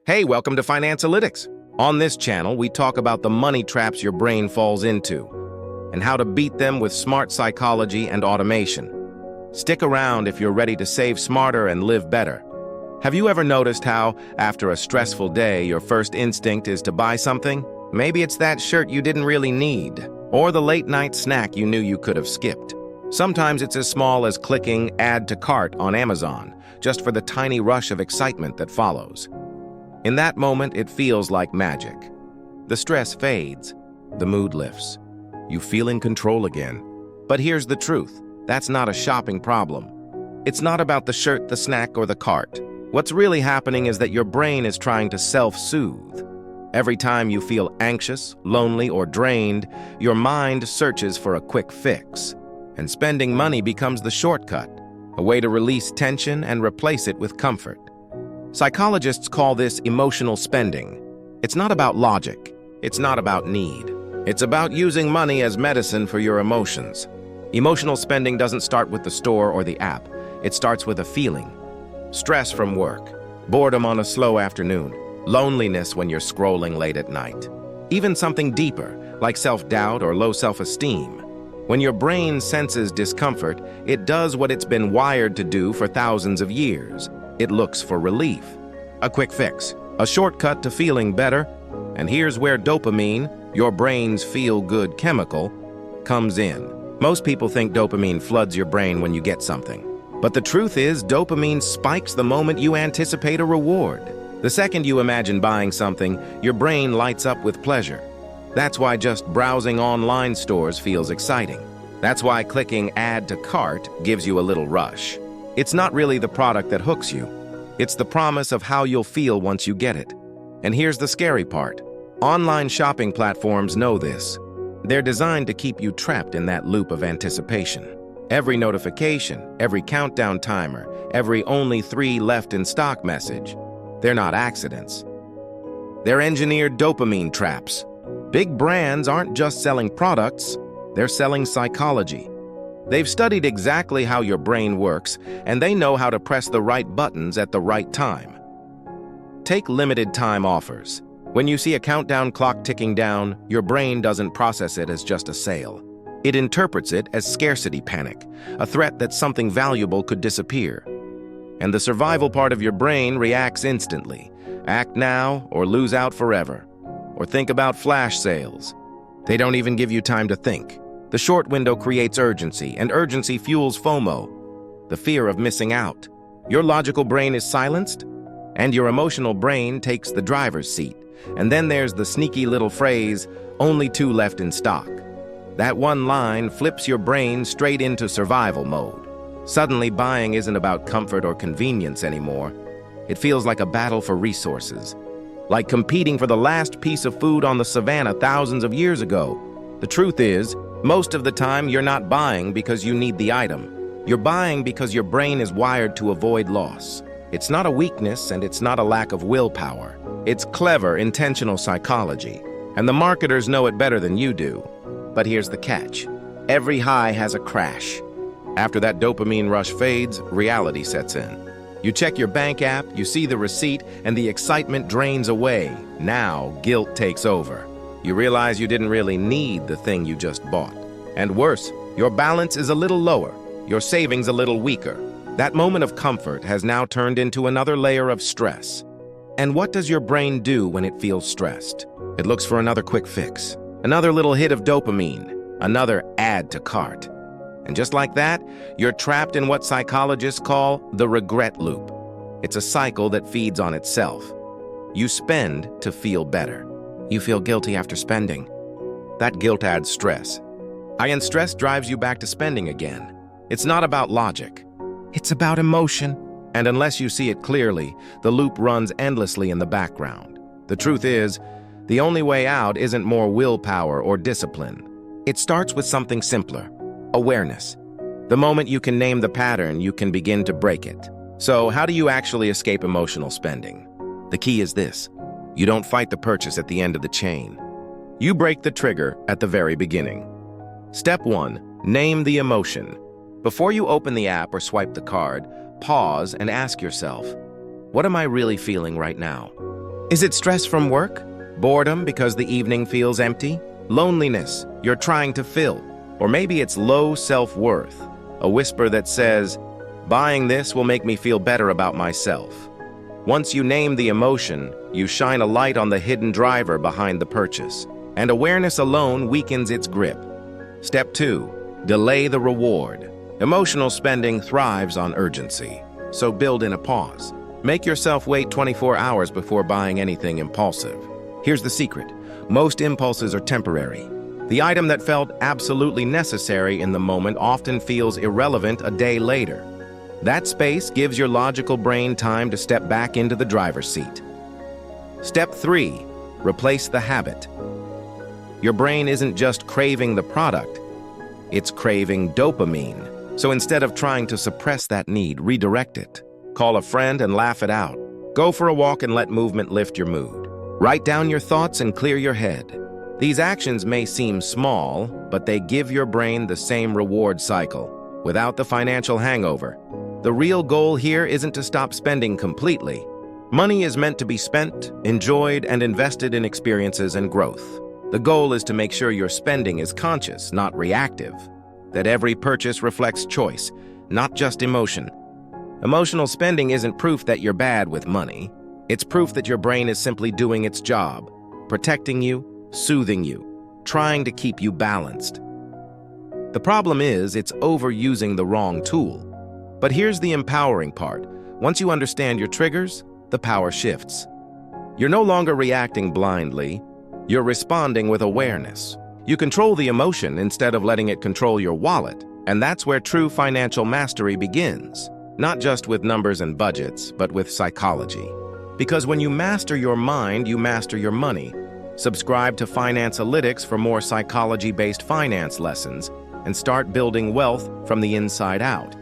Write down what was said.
Hey, welcome to Financalytics. On this channel, we talk about the money traps your brain falls into and how to beat them with smart psychology and automation. Stick around if you're ready to save smarter and live better. Have you ever noticed how, after a stressful day, your first instinct is to buy something? Maybe it's that shirt you didn't really need, or the late-night snack you knew you could have skipped. Sometimes it's as small as clicking Add to Cart on Amazon, just for the tiny rush of excitement that follows. In that moment, it feels like magic. The stress fades, the mood lifts. You feel in control again. But here's the truth. That's not a shopping problem. It's not about the shirt, the snack, or the cart. What's really happening is that your brain is trying to self-soothe. Every time you feel anxious, lonely, or drained, your mind searches for a quick fix. And spending money becomes the shortcut, a way to release tension and replace it with comfort. Psychologists call this emotional spending. It's not about logic. It's not about need. It's about using money as medicine for your emotions. Emotional spending doesn't start with the store or the app. It starts with a feeling. Stress from work, boredom on a slow afternoon, loneliness when you're scrolling late at night. Even something deeper, like self-doubt or low self-esteem. When your brain senses discomfort, it does what it's been wired to do for thousands of years. It looks for relief, a quick fix, a shortcut to feeling better. And here's where dopamine, your brain's feel-good chemical, comes in. Most people think dopamine floods your brain when you get something. But the truth is, dopamine spikes the moment you anticipate a reward. The second you imagine buying something, your brain lights up with pleasure. That's why just browsing online stores feels exciting. That's why clicking Add to Cart gives you a little rush. It's not really the product that hooks you. It's the promise of how you'll feel once you get it. And here's the scary part. Online shopping platforms know this. They're designed to keep you trapped in that loop of anticipation. Every notification, every countdown timer, every only 3 left in stock message, they're not accidents. They're engineered dopamine traps. Big brands aren't just selling products, they're selling psychology. They've studied exactly how your brain works, and they know how to press the right buttons at the right time. Take limited time offers. When you see a countdown clock ticking down, your brain doesn't process it as just a sale. It interprets it as scarcity panic, a threat that something valuable could disappear. And the survival part of your brain reacts instantly. Act now or lose out forever. Or think about flash sales. They don't even give you time to think. The short window creates urgency, and urgency fuels FOMO, the fear of missing out. Your logical brain is silenced, and your emotional brain takes the driver's seat. And then there's the sneaky little phrase, only 2 left in stock. That one line flips your brain straight into survival mode. Suddenly, buying isn't about comfort or convenience anymore. It feels like a battle for resources, like competing for the last piece of food on the savannah thousands of years ago. The truth is, most of the time, you're not buying because you need the item. You're buying because your brain is wired to avoid loss. It's not a weakness, and it's not a lack of willpower. It's clever, intentional psychology. And the marketers know it better than you do. But here's the catch. Every high has a crash. After that dopamine rush fades, reality sets in. You check your bank app, you see the receipt, and the excitement drains away. Now, guilt takes over. You realize you didn't really need the thing you just bought. And worse, your balance is a little lower, your savings a little weaker. That moment of comfort has now turned into another layer of stress. And what does your brain do when it feels stressed? It looks for another quick fix, another little hit of dopamine, another add to cart. And just like that, you're trapped in what psychologists call the regret loop. It's a cycle that feeds on itself. You spend to feel better. You feel guilty after spending. That guilt adds stress. And stress drives you back to spending again. It's not about logic. It's about emotion. And unless you see it clearly, the loop runs endlessly in the background. The truth is, the only way out isn't more willpower or discipline. It starts with something simpler. Awareness. The moment you can name the pattern, you can begin to break it. So, how do you actually escape emotional spending? The key is this. You don't fight the purchase at the end of the chain. You break the trigger at the very beginning. Step 1. Name the emotion. Before you open the app or swipe the card, pause and ask yourself, what am I really feeling right now? Is it stress from work? Boredom because the evening feels empty? Loneliness you're trying to fill? Or maybe it's low self-worth, a whisper that says, buying this will make me feel better about myself. Once you name the emotion, you shine a light on the hidden driver behind the purchase, and awareness alone weakens its grip. Step 2. Delay the reward. Emotional spending thrives on urgency, so build in a pause. Make yourself wait 24 hours before buying anything impulsive. Here's the secret. Most impulses are temporary. The item that felt absolutely necessary in the moment often feels irrelevant a day later. That space gives your logical brain time to step back into the driver's seat. Step 3. Replace the habit. Your brain isn't just craving the product, it's craving dopamine. So instead of trying to suppress that need, redirect it. Call a friend and laugh it out. Go for a walk and let movement lift your mood. Write down your thoughts and clear your head. These actions may seem small, but they give your brain the same reward cycle, without the financial hangover. The real goal here isn't to stop spending completely. Money is meant to be spent, enjoyed, and invested in experiences and growth. The goal is to make sure your spending is conscious, not reactive. That every purchase reflects choice, not just emotion. Emotional spending isn't proof that you're bad with money. It's proof that your brain is simply doing its job, protecting you, soothing you, trying to keep you balanced. The problem is it's overusing the wrong tool. But here's the empowering part. Once you understand your triggers, the power shifts. You're no longer reacting blindly. You're responding with awareness. You control the emotion instead of letting it control your wallet. And that's where true financial mastery begins. Not just with numbers and budgets, but with psychology. Because when you master your mind, you master your money. Subscribe to Financalytics for more psychology-based finance lessons and start building wealth from the inside out.